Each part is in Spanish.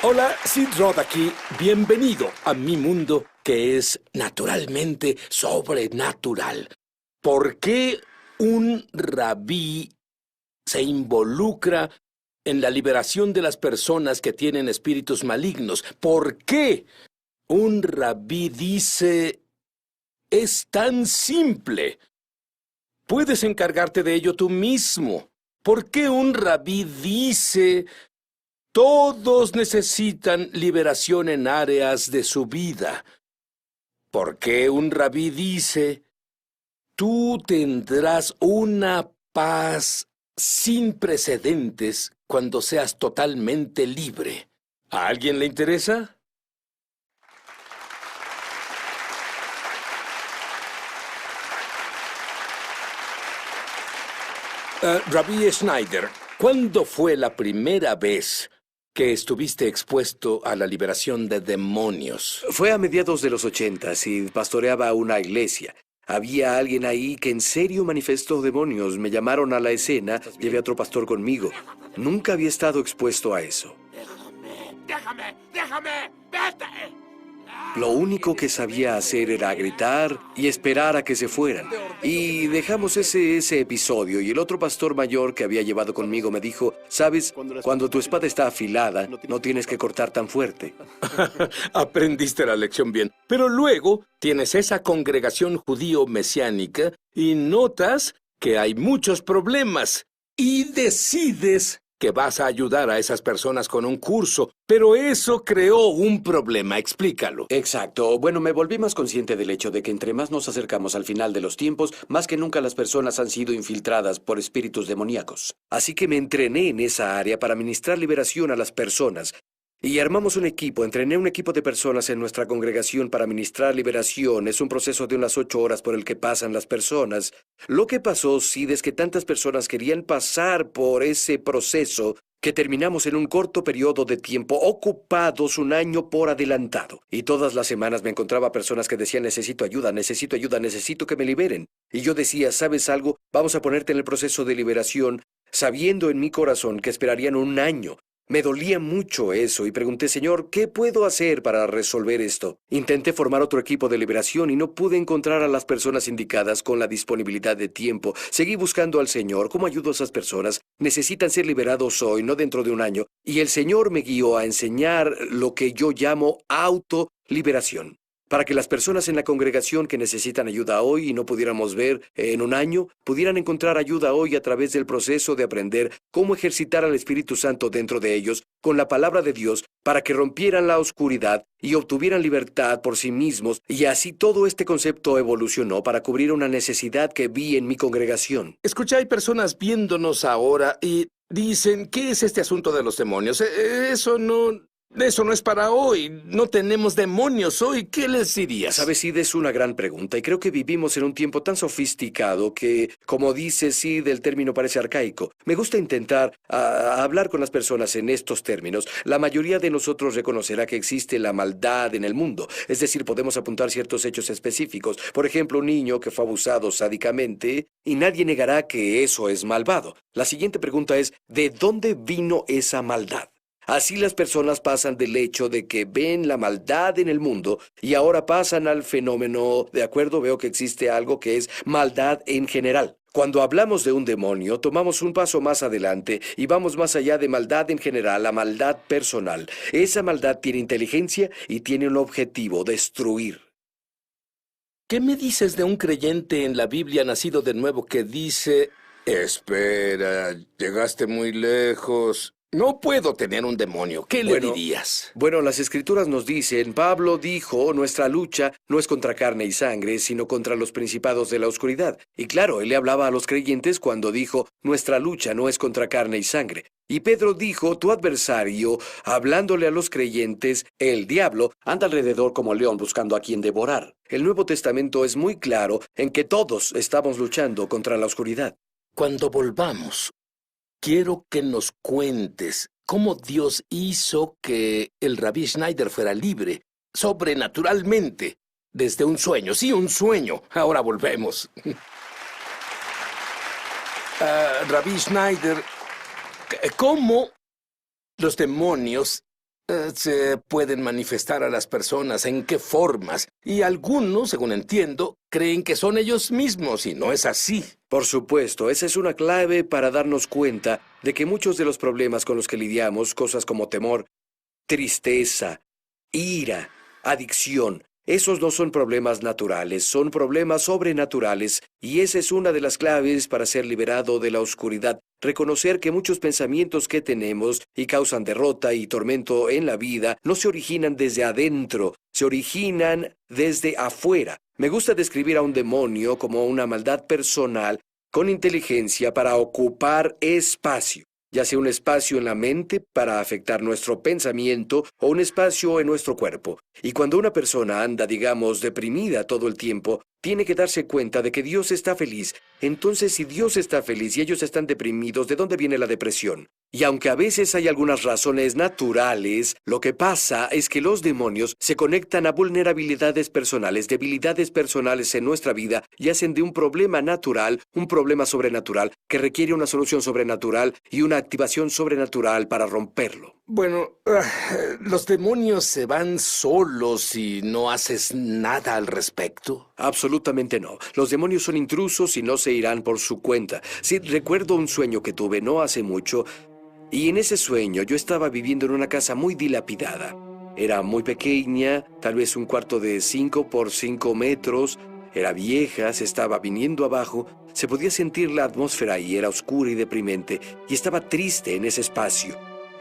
Hola, Sid Roth aquí. Bienvenido a mi mundo que es naturalmente sobrenatural. ¿Por qué un rabí se involucra en la liberación de las personas que tienen espíritus malignos? ¿Por qué un rabí dice es tan simple? Puedes encargarte de ello tú mismo. ¿Por qué un rabí dice todos necesitan liberación en áreas de su vida? ¿Por qué un rabí dice tú tendrás una paz sin precedentes cuando seas totalmente libre? ¿A alguien le interesa? Rabí Schneider, ¿cuándo fue la primera vez que estuviste expuesto a la liberación de demonios? Fue a mediados de los 80 y pastoreaba una iglesia. Había alguien ahí que en serio manifestó demonios. Me llamaron a la escena, llevé a otro pastor conmigo. Nunca había estado expuesto a eso. ¡Déjame! ¡Vete! Lo único que sabía hacer era gritar y esperar a que se fueran. Y dejamos ese episodio y el otro pastor mayor que había llevado conmigo me dijo, ¿sabes? Cuando tu espada está afilada, no tienes que cortar tan fuerte. Aprendiste la lección bien. Pero luego tienes esa congregación judío mesiánica y notas que hay muchos problemas y decides que vas a ayudar a esas personas con un curso, pero eso creó un problema. Explícalo. Exacto. Bueno, me volví más consciente del hecho de que entre más nos acercamos al final de los tiempos, más que nunca las personas han sido infiltradas por espíritus demoníacos. Así que me entrené en esa área para ministrar liberación a las personas. Y armamos un equipo, entrené un equipo de personas en nuestra congregación para ministrar liberación. Es un proceso de unas 8 horas por el que pasan las personas. Lo que pasó, Sid, es que tantas personas querían pasar por ese proceso que terminamos en un corto periodo de tiempo, ocupados un año por adelantado. Y todas las semanas me encontraba personas que decían, necesito ayuda, necesito que me liberen. Y yo decía, ¿sabes algo? Vamos a ponerte en el proceso de liberación, sabiendo en mi corazón que esperarían un año. Me dolía mucho eso y pregunté, Señor, ¿qué puedo hacer para resolver esto? Intenté formar otro equipo de liberación y no pude encontrar a las personas indicadas con la disponibilidad de tiempo. Seguí buscando al Señor. ¿Cómo ayudo a esas personas? Necesitan ser liberados hoy, no dentro de un año. Y el Señor me guió a enseñar lo que yo llamo autoliberación. Para que las personas en la congregación que necesitan ayuda hoy y no pudiéramos ver en un año, pudieran encontrar ayuda hoy a través del proceso de aprender cómo ejercitar al Espíritu Santo dentro de ellos con la palabra de Dios para que rompieran la oscuridad y obtuvieran libertad por sí mismos. Y así todo este concepto evolucionó para cubrir una necesidad que vi en mi congregación. Escucha, hay personas viéndonos ahora y dicen, ¿qué es este asunto de los demonios? Eso no es para hoy. No tenemos demonios hoy. ¿Qué les dirías? Sabes, Sid, es una gran pregunta y creo que vivimos en un tiempo tan sofisticado que, como dice Sid, el término parece arcaico. Me gusta intentar hablar con las personas en estos términos. La mayoría de nosotros reconocerá que existe la maldad en el mundo. Es decir, podemos apuntar ciertos hechos específicos. Por ejemplo, un niño que fue abusado sádicamente y nadie negará que eso es malvado. La siguiente pregunta es, ¿de dónde vino esa maldad? Así las personas pasan del hecho de que ven la maldad en el mundo y ahora pasan al fenómeno, de acuerdo, veo que existe algo que es maldad en general. Cuando hablamos de un demonio, tomamos un paso más adelante y vamos más allá de maldad en general a maldad personal. Esa maldad tiene inteligencia y tiene un objetivo, destruir. ¿Qué me dices de un creyente en la Biblia nacido de nuevo que dice, espera, llegaste muy lejos? No puedo tener un demonio. ¿Qué le dirías? Bueno, las Escrituras nos dicen, Pablo dijo, nuestra lucha no es contra carne y sangre, sino contra los principados de la oscuridad. Y claro, él le hablaba a los creyentes cuando dijo, nuestra lucha no es contra carne y sangre. Y Pedro dijo, tu adversario, hablándole a los creyentes, el diablo, anda alrededor como león buscando a quien devorar. El Nuevo Testamento es muy claro en que todos estamos luchando contra la oscuridad. Cuando volvamos, quiero que nos cuentes cómo Dios hizo que el Rabí Schneider fuera libre, sobrenaturalmente, desde un sueño. Sí, un sueño. Ahora volvemos. Rabí Schneider, ¿cómo los demonios Se pueden manifestar a las personas, en qué formas, y algunos, según entiendo, creen que son ellos mismos, y no es así. Por supuesto, esa es una clave para darnos cuenta de que muchos de los problemas con los que lidiamos, cosas como temor, tristeza, ira, adicción, esos no son problemas naturales, son problemas sobrenaturales, y esa es una de las claves para ser liberado de la oscuridad. Reconocer que muchos pensamientos que tenemos y causan derrota y tormento en la vida no se originan desde adentro, se originan desde afuera. Me gusta describir a un demonio como una maldad personal con inteligencia para ocupar espacio, ya sea un espacio en la mente para afectar nuestro pensamiento o un espacio en nuestro cuerpo. Y cuando una persona anda, digamos, deprimida todo el tiempo, tiene que darse cuenta de que Dios está feliz. Entonces, si Dios está feliz y ellos están deprimidos, ¿de dónde viene la depresión? Y aunque a veces hay algunas razones naturales, lo que pasa es que los demonios se conectan a vulnerabilidades personales, debilidades personales en nuestra vida y hacen de un problema natural un problema sobrenatural que requiere una solución sobrenatural y una activación sobrenatural para romperlo. Bueno, los demonios se van solos si no haces nada al respecto. Absolutamente no. Los demonios son intrusos y no se irán por su cuenta. Sí, recuerdo un sueño que tuve no hace mucho, y en ese sueño yo estaba viviendo en una casa muy dilapidada. Era muy pequeña, tal vez un cuarto de 5 por 5 metros. Era vieja, se estaba viniendo abajo. Se podía sentir la atmósfera y era oscura y deprimente, y estaba triste en ese espacio.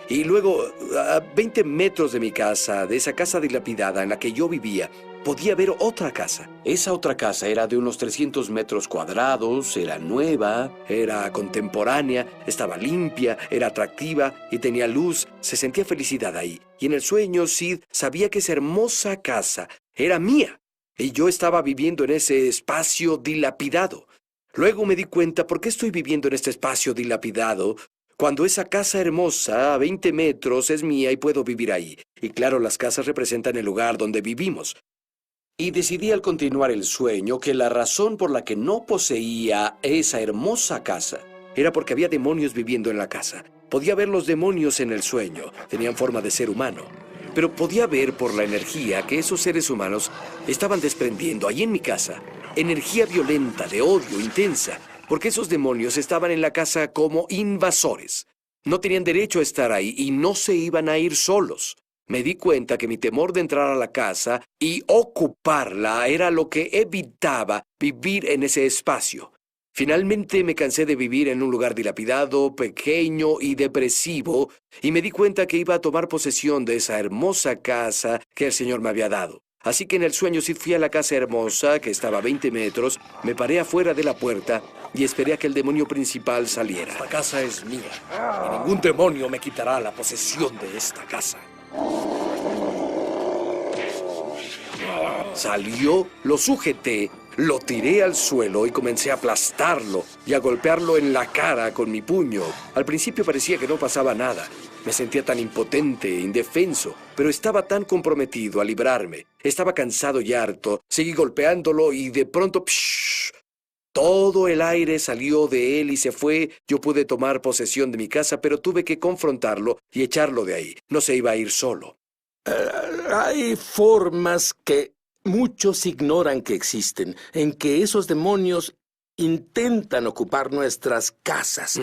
Y luego, a 20 metros de mi casa, de esa casa dilapidada en la que yo vivía, podía ver otra casa. Esa otra casa era de unos 300 metros cuadrados, era nueva, era contemporánea, estaba limpia, era atractiva y tenía luz. Se sentía felicidad ahí. Y en el sueño, Sid sabía que esa hermosa casa era mía. Y yo estaba viviendo en ese espacio dilapidado. Luego me di cuenta por qué estoy viviendo en este espacio dilapidado, cuando esa casa hermosa, a 20 metros, es mía y puedo vivir ahí. Y claro, las casas representan el lugar donde vivimos. Y decidí al continuar el sueño que la razón por la que no poseía esa hermosa casa era porque había demonios viviendo en la casa. Podía ver los demonios en el sueño, tenían forma de ser humano. Pero podía ver por la energía que esos seres humanos estaban desprendiendo ahí en mi casa. Energía violenta, de odio, intensa. Porque esos demonios estaban en la casa como invasores. No tenían derecho a estar ahí y no se iban a ir solos. Me di cuenta que mi temor de entrar a la casa y ocuparla era lo que evitaba vivir en ese espacio. Finalmente me cansé de vivir en un lugar dilapidado, pequeño y depresivo, y me di cuenta que iba a tomar posesión de esa hermosa casa que el Señor me había dado. Así que en el sueño sí fui a la casa hermosa, que estaba a 20 metros, me paré afuera de la puerta y esperé a que el demonio principal saliera. Esta casa es mía, y ningún demonio me quitará la posesión de esta casa. Salió, lo sujeté, lo tiré al suelo y comencé a aplastarlo y a golpearlo en la cara con mi puño. Al principio parecía que no pasaba nada. Me sentía tan impotente, indefenso, pero estaba tan comprometido a librarme. Estaba cansado y harto. Seguí golpeándolo y de pronto, ¡psh! Todo el aire salió de él y se fue. Yo pude tomar posesión de mi casa, pero tuve que confrontarlo y echarlo de ahí. No se iba a ir solo. Hay formas que muchos ignoran que existen, en que esos demonios intentan ocupar nuestras casas.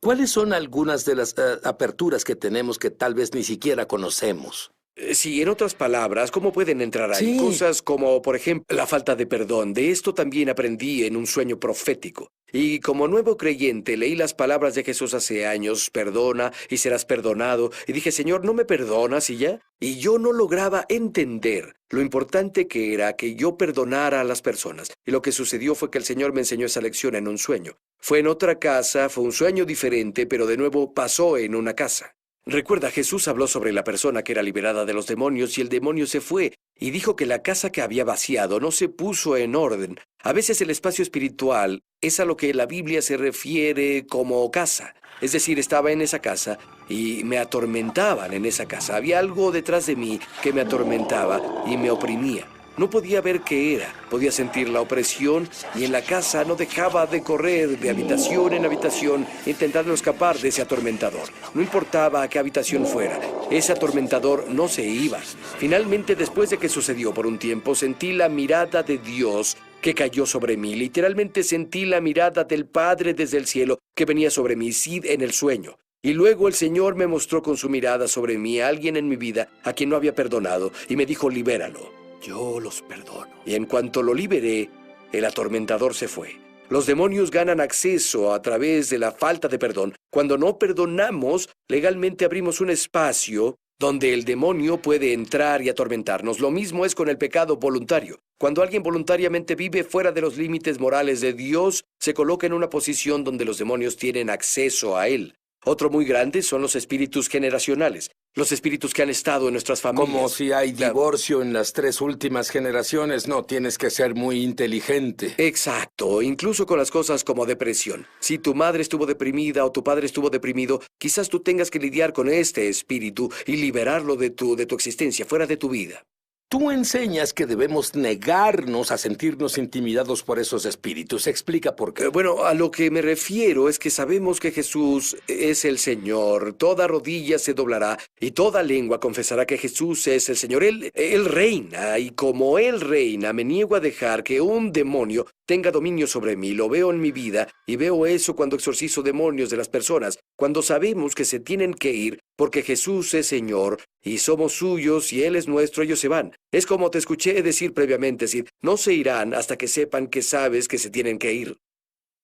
¿Cuáles son algunas de las aperturas que tenemos que tal vez ni siquiera conocemos? Sí, en otras palabras, ¿cómo pueden entrar ahí? Sí. Cosas como, por ejemplo, la falta de perdón. De esto también aprendí en un sueño profético. Y como nuevo creyente, leí las palabras de Jesús hace años, perdona y serás perdonado. Y dije, Señor, ¿no me perdonas y ya? Y yo no lograba entender lo importante que era que yo perdonara a las personas. Y lo que sucedió fue que el Señor me enseñó esa lección en un sueño. Fue en otra casa, fue un sueño diferente, pero de nuevo pasó en una casa. Recuerda, Jesús habló sobre la persona que era liberada de los demonios y el demonio se fue, y dijo que la casa que había vaciado no se puso en orden. A veces el espacio espiritual es a lo que la Biblia se refiere como casa. Es decir, estaba en esa casa y me atormentaban en esa casa. Había algo detrás de mí que me atormentaba y me oprimía. No podía ver qué era, podía sentir la opresión y en la casa no dejaba de correr de habitación en habitación intentando escapar de ese atormentador. No importaba a qué habitación fuera, ese atormentador no se iba. Finalmente, después de que sucedió por un tiempo, sentí la mirada de Dios que cayó sobre mí. Literalmente sentí la mirada del Padre desde el cielo que venía sobre mí, Sid, en el sueño. Y luego el Señor me mostró con su mirada sobre mí a alguien en mi vida a quien no había perdonado y me dijo, libéralo. Yo los perdono. Y en cuanto lo liberé, el atormentador se fue. Los demonios ganan acceso a través de la falta de perdón. Cuando no perdonamos, legalmente abrimos un espacio donde el demonio puede entrar y atormentarnos. Lo mismo es con el pecado voluntario. Cuando alguien voluntariamente vive fuera de los límites morales de Dios, se coloca en una posición donde los demonios tienen acceso a él. Otro muy grande son los espíritus generacionales, los espíritus que han estado en nuestras familias. Como si hay divorcio en las 3 últimas generaciones, no tienes que ser muy inteligente. Exacto, incluso con las cosas como depresión. Si tu madre estuvo deprimida o tu padre estuvo deprimido, quizás tú tengas que lidiar con este espíritu y liberarlo de tu existencia, fuera de tu vida. Tú enseñas que debemos negarnos a sentirnos intimidados por esos espíritus. Explica por qué. Bueno, a lo que me refiero es que sabemos que Jesús es el Señor. Toda rodilla se doblará y toda lengua confesará que Jesús es el Señor. Él reina, y como Él reina, me niego a dejar que un demonio tenga dominio sobre mí. Lo veo en mi vida y veo eso cuando exorcizo demonios de las personas, cuando sabemos que se tienen que ir porque Jesús es Señor y somos suyos y Él es nuestro, ellos se van. Es como te escuché decir previamente, Sid, no se irán hasta que sepan que sabes que se tienen que ir.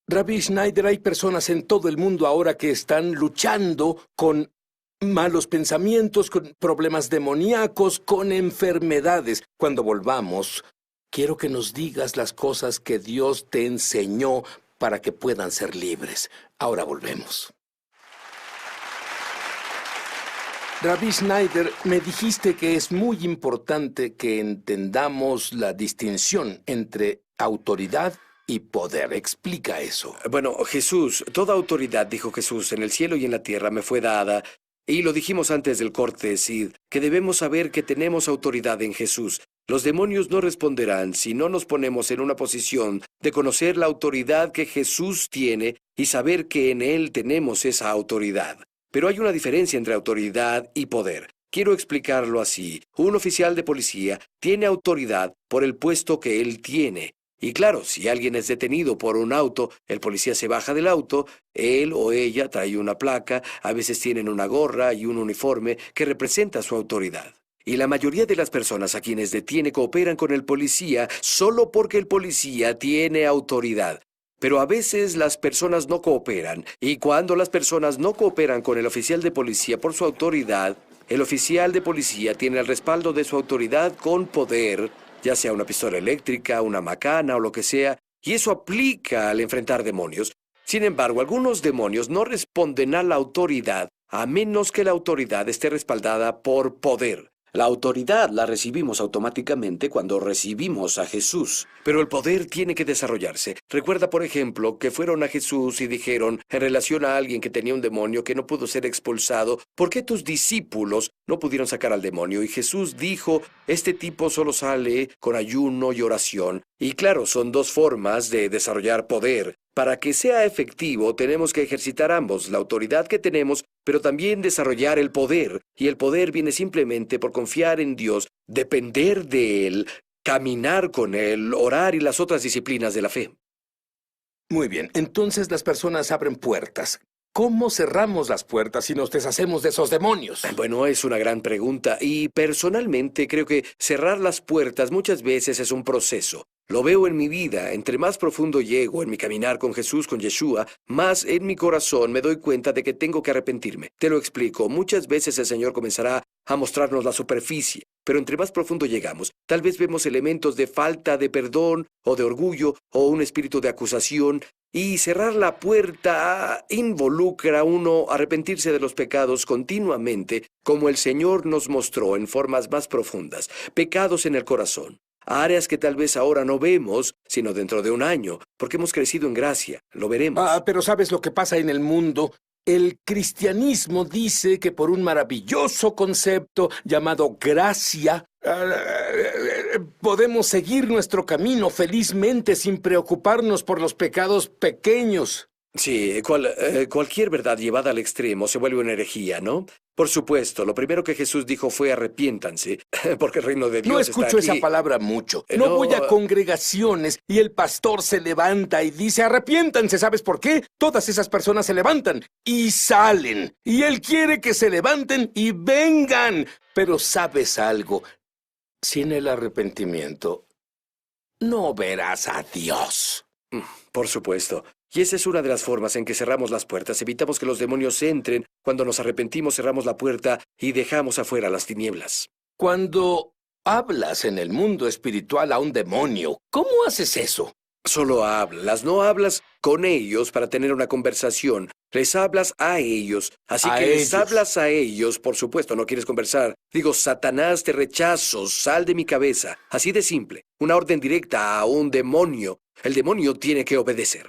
Rabbi Schneider, hay personas en todo el mundo ahora que están luchando con malos pensamientos, con problemas demoníacos, con enfermedades. Cuando volvamos, quiero que nos digas las cosas que Dios te enseñó para que puedan ser libres. Ahora volvemos. Rabbi Schneider, me dijiste que es muy importante que entendamos la distinción entre autoridad y poder. Explica eso. Bueno, Jesús, toda autoridad, dijo Jesús, en el cielo y en la tierra me fue dada. Y lo dijimos antes del corte, Sid, que debemos saber que tenemos autoridad en Jesús. Los demonios no responderán si no nos ponemos en una posición de conocer la autoridad que Jesús tiene y saber que en Él tenemos esa autoridad. Pero hay una diferencia entre autoridad y poder. Quiero explicarlo así. Un oficial de policía tiene autoridad por el puesto que él tiene. Y claro, si alguien es detenido por un auto, el policía se baja del auto, él o ella trae una placa, a veces tienen una gorra y un uniforme que representa su autoridad. Y la mayoría de las personas a quienes detiene cooperan con el policía solo porque el policía tiene autoridad. Pero a veces las personas no cooperan, y cuando las personas no cooperan con el oficial de policía por su autoridad, el oficial de policía tiene el respaldo de su autoridad con poder, ya sea una pistola eléctrica, una macana o lo que sea, y eso aplica al enfrentar demonios. Sin embargo, algunos demonios no responden a la autoridad a menos que la autoridad esté respaldada por poder. La autoridad la recibimos automáticamente cuando recibimos a Jesús, pero el poder tiene que desarrollarse. Recuerda, por ejemplo, que fueron a Jesús y dijeron, en relación a alguien que tenía un demonio que no pudo ser expulsado, ¿por qué tus discípulos no pudieron sacar al demonio? Y Jesús dijo, este tipo solo sale con ayuno y oración. Y claro, son dos formas de desarrollar poder. Para que sea efectivo, tenemos que ejercitar ambos, la autoridad que tenemos, pero también desarrollar el poder. Y el poder viene simplemente por confiar en Dios, depender de Él, caminar con Él, orar y las otras disciplinas de la fe. Muy bien, entonces las personas abren puertas. ¿Cómo cerramos las puertas y nos deshacemos de esos demonios? Bueno, es una gran pregunta y personalmente creo que cerrar las puertas muchas veces es un proceso. Lo veo en mi vida. Entre más profundo llego en mi caminar con Jesús, con Yeshua, más en mi corazón me doy cuenta de que tengo que arrepentirme. Te lo explico. Muchas veces el Señor comenzará a mostrarnos la superficie, pero entre más profundo llegamos, tal vez vemos elementos de falta de perdón o de orgullo o un espíritu de acusación. Y cerrar la puerta involucra a uno arrepentirse de los pecados continuamente, como el Señor nos mostró en formas más profundas. Pecados en el corazón. Áreas que tal vez ahora no vemos, sino dentro de un año, porque hemos crecido en gracia. Lo veremos. Pero ¿sabes lo que pasa en el mundo? El cristianismo dice que por un maravilloso concepto llamado gracia, podemos seguir nuestro camino felizmente sin preocuparnos por los pecados pequeños. Sí, cualquier verdad llevada al extremo se vuelve una herejía, ¿no? Por supuesto, lo primero que Jesús dijo fue arrepiéntanse, porque el reino de Dios No está escucho aquí. esa palabra mucho. No voy a congregaciones y el pastor se levanta y dice, arrepiéntanse. ¿Sabes por qué? Todas esas personas se levantan y salen. Y él quiere que se levanten y vengan. Pero ¿sabes algo? Sin el arrepentimiento, no verás a Dios. Por supuesto. Y esa es una de las formas en que cerramos las puertas. Evitamos que los demonios entren. Cuando nos arrepentimos, cerramos la puerta y dejamos afuera las tinieblas. Cuando hablas en el mundo espiritual a un demonio, ¿cómo haces eso? Solo hablas, no hablas con ellos para tener una conversación. Les hablas a ellos. Así A que les ellos. hablas a ellos, por supuesto, no quieres conversar. Digo, Satanás, te rechazo, sal de mi cabeza. Así de simple. Una orden directa a un demonio. El demonio tiene que obedecer.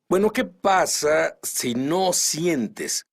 Bueno, ¿qué pasa si no sientes?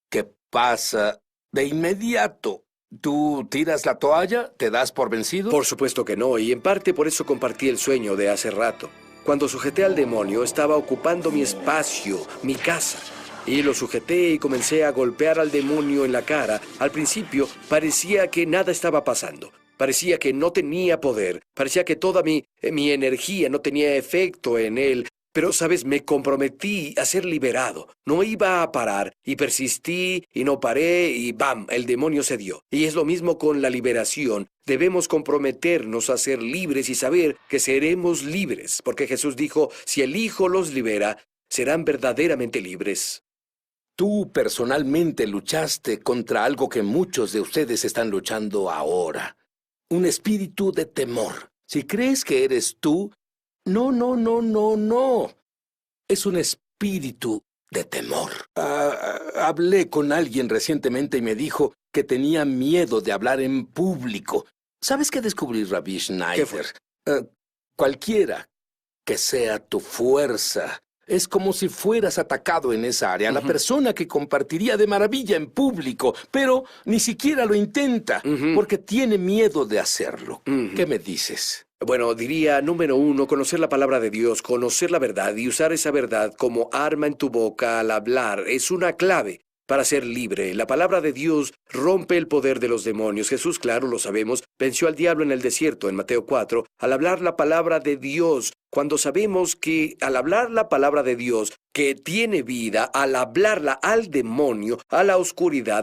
¿Qué pasa de inmediato? ¿Tú tiras la toalla? ¿Te das por vencido? Por supuesto que no, y en parte por eso compartí el sueño de hace rato. Cuando sujeté al demonio, estaba ocupando mi espacio, mi casa. Y lo sujeté y comencé a golpear al demonio en la cara. Al principio parecía que nada estaba pasando. Parecía que no tenía poder. Parecía que toda mi energía no tenía efecto en él. Pero, ¿sabes? Me comprometí a ser liberado. No iba a parar. Y persistí y no paré y ¡bam! El demonio cedió. Y es lo mismo con la liberación. Debemos comprometernos a ser libres y saber que seremos libres. Porque Jesús dijo, si el Hijo los libera, serán verdaderamente libres. Tú personalmente luchaste contra algo que muchos de ustedes están luchando ahora. Un espíritu de temor. Si crees que eres tú, no. Es un espíritu de temor. Hablé con alguien recientemente y me dijo que tenía miedo de hablar en público. ¿Sabes qué descubrí, Rabbi Schneider? ¿Qué fue? Cualquiera que sea tu fuerza, es como si fueras atacado en esa área. La persona que compartiría de maravilla en público, pero ni siquiera lo intenta, porque tiene miedo de hacerlo. ¿Qué me dices? Bueno, diría, número 1, conocer la palabra de Dios, conocer la verdad y usar esa verdad como arma en tu boca al hablar. Es una clave para ser libre. La palabra de Dios rompe el poder de los demonios. Jesús, claro, lo sabemos, venció al diablo en el desierto, en Mateo 4, al hablar la palabra de Dios. Cuando sabemos que al hablar la palabra de Dios, que tiene vida, al hablarla al demonio, a la oscuridad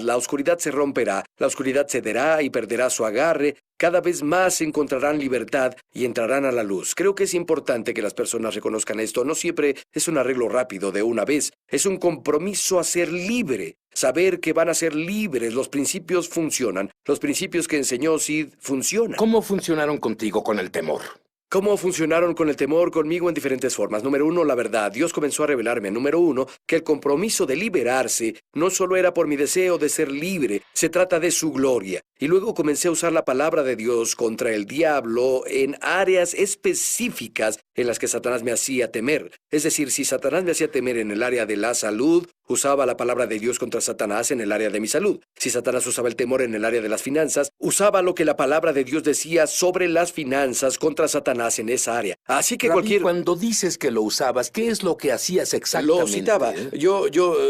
se romperá, la oscuridad cederá y perderá su agarre. Cada vez más encontrarán libertad y entrarán a la luz. Creo que es importante que las personas reconozcan esto. No siempre es un arreglo rápido de una vez. Es un compromiso a ser libre. Saber que van a ser libres. Los principios funcionan. Los principios que enseñó Sid funcionan. ¿Cómo funcionaron contigo con el temor? ¿Cómo funcionaron con el temor conmigo en diferentes formas? Número 1, la verdad. Dios comenzó a revelarme, número 1, que el compromiso de liberarse no solo era por mi deseo de ser libre, se trata de su gloria. Y luego comencé a usar la palabra de Dios contra el diablo en áreas específicas en las que Satanás me hacía temer. Es decir, si Satanás me hacía temer en el área de la salud, usaba la palabra de Dios contra Satanás en el área de mi salud. Si Satanás usaba el temor en el área de las finanzas, usaba lo que la palabra de Dios decía sobre las finanzas contra Satanás en esa área. Así que Rabí, cuando dices que lo usabas, ¿qué es lo que hacías exactamente? Lo citaba.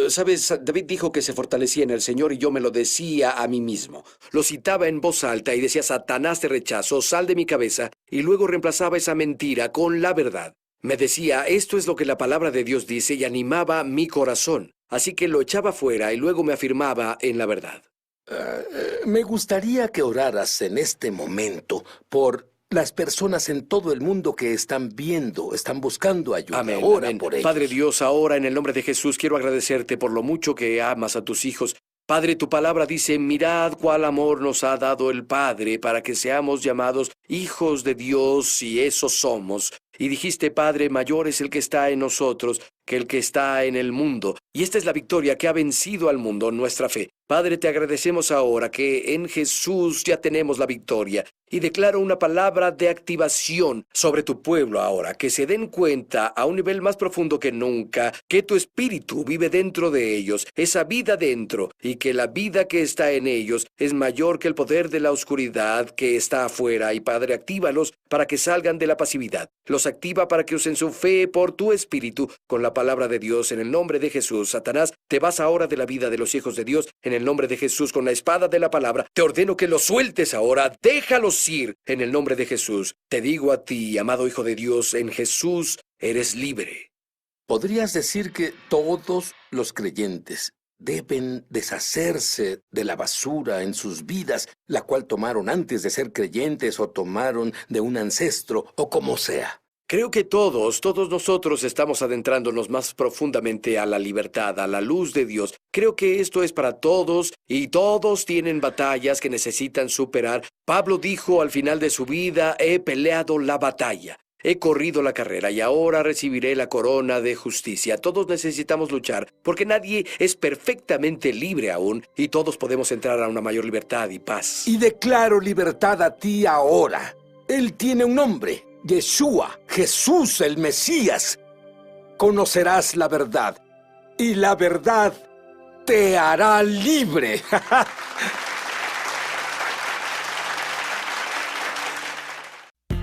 ¿Sabes? David dijo que se fortalecía en el Señor y yo me lo decía a mí mismo. Lo citaba en voz alta y decía, Satanás, te rechazo, sal de mi cabeza, y luego reemplazaba esa mentira con la verdad. Me decía, esto es lo que la palabra de Dios dice y animaba mi corazón. Así que lo echaba fuera y luego me afirmaba en la verdad. Me gustaría que oraras en este momento por las personas en todo el mundo que están viendo, están buscando ayuda. Amén, Ora amén. por ellos. Padre Dios, ahora en el nombre de Jesús quiero agradecerte por lo mucho que amas a tus hijos. Padre, tu palabra dice, mirad cuál amor nos ha dado el Padre para que seamos llamados hijos de Dios, y eso somos. y dijiste, Padre, mayor es el que está en nosotros que el que está en el mundo. Y esta es la victoria que ha vencido al mundo, nuestra fe. Padre, te agradecemos ahora que en Jesús ya tenemos la victoria. Y declaro una palabra de activación sobre tu pueblo ahora, que se den cuenta a un nivel más profundo que nunca, que tu espíritu vive dentro de ellos, esa vida dentro, y que la vida que está en ellos es mayor que el poder de la oscuridad que está afuera. Y Padre, actívalos para que salgan de la pasividad. Los activa para que usen su fe por tu espíritu con la palabra de Dios en el nombre de Jesús. Satanás, te vas ahora de la vida de los hijos de Dios en el nombre de Jesús con la espada de la palabra. Te ordeno que los sueltes ahora, déjalos ir en el nombre de Jesús. Te digo a ti, amado Hijo de Dios, en Jesús eres libre. ¿Podrías decir que todos los creyentes deben deshacerse de la basura en sus vidas, la cual tomaron antes de ser creyentes o tomaron de un ancestro o como sea? Creo que todos nosotros estamos adentrándonos más profundamente a la libertad, a la luz de Dios. Creo que esto es para todos y todos tienen batallas que necesitan superar. Pablo dijo al final de su vida, he peleado la batalla. He corrido la carrera y ahora recibiré la corona de justicia. Todos necesitamos luchar porque nadie es perfectamente libre aún y todos podemos entrar a una mayor libertad y paz. Y declaro libertad a ti ahora. Él tiene un nombre. Yeshua, Jesús el Mesías. Conocerás la verdad y la verdad te hará libre.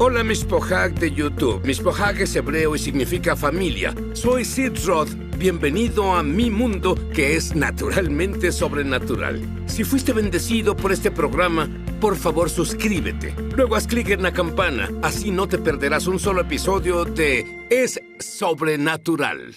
Hola, Mishpohag de YouTube. Mishpohag es hebreo y significa familia. Soy Sid Roth. Bienvenido a mi mundo, que es naturalmente sobrenatural. Si fuiste bendecido por este programa, por favor suscríbete. Luego haz clic en la campana. Así no te perderás un solo episodio de Es Sobrenatural.